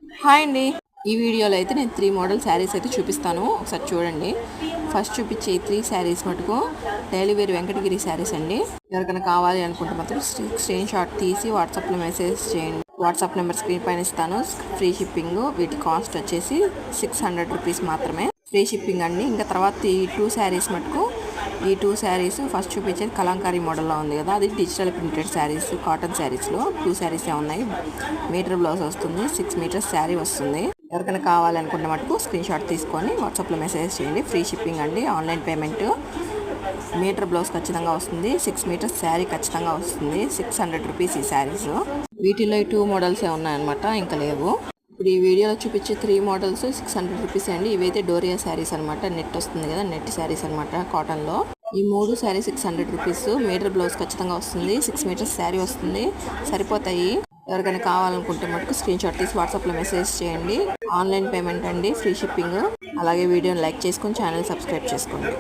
Hi అండి. ఈ వీడియోలో అయితే నేను 3 మోడల్ శారీస్ అయితే చూపిస్తాను. ఒకసారి చూడండి. ఫస్ట్ చూపించే ఈ 3 శారీస్ మటుకు డైలీ వేర్ వెంకటగిరి శారీస్ అండి. ఎవరికైనా కావాలి అనుకుంటే మాత్రం స్క్రీన్ షాట్ తీసి వాట్సాప్లో మెసేజ్ చేయండి. వాట్సాప్ నెంబర్ స్క్రీన్ పైన ఇస్తాను. Free shipping. వీటి కాస్ట్ వచ్చేసి 600 రూపీస్ మాత్రమే. ఫ్రీ షిప్పింగ్ అండి. ఇంకా తర్వాత ఈ 2 శారీస్ మటుకు ఫస్ట్ చూపించేది కలంకారీ మోడల్లో ఉంది కదా, అది డిజిటల్ ప్రింటెడ్ శారీస్, కాటన్ శారీస్లో 2 శారీసే ఉన్నాయి. మీటర్ బ్లౌజ్ వస్తుంది, 6 మీటర్స్ శారీ వస్తుంది. ఎవరికైనా కావాలనుకున్న మటుకు స్క్రీన్ షాట్ తీసుకొని వాట్సాప్లో మెసేజ్ చేయండి. ఫ్రీ షిప్పింగ్ అండి. Online payment. మీటర్ బ్లౌజ్ ఖచ్చితంగా వస్తుంది, 6 మీటర్స్ శారీ ఖచ్చితంగా వస్తుంది. 600 రూపీస్ ఈ శారీస్. వీటిలో 2 మోడల్సే ఉన్నాయన్నమాట, ఇంకా లేవు. ఇప్పుడు ఈ వీడియోలో చూపించే 3 మోడల్స్ 600 రూపీస్ అండి. ఇవైతే డోరియా శారీస్ అనమాట. నెట్ వస్తుంది కదా, నెట్ శారీస్ అనమాట కాటన్లో. ఈ 3 శారీ 600 రూపీస్. మీటర్ బ్లౌజ్ ఖచ్చితంగా వస్తుంది, 6 మీటర్స్ శారీ వస్తుంది. సరిపోతాయి. ఎవరికైనా కావాలనుకుంటే మటుకు స్క్రీన్ షాట్ తీసి వాట్సాప్లో మెసేజ్ చేయండి. ఆన్లైన్ పేమెంట్ అండి, ఫ్రీ షిప్పింగ్. అలాగే వీడియోని లైక్ చేసుకొని ఛానల్ సబ్స్క్రైబ్ చేసుకోండి.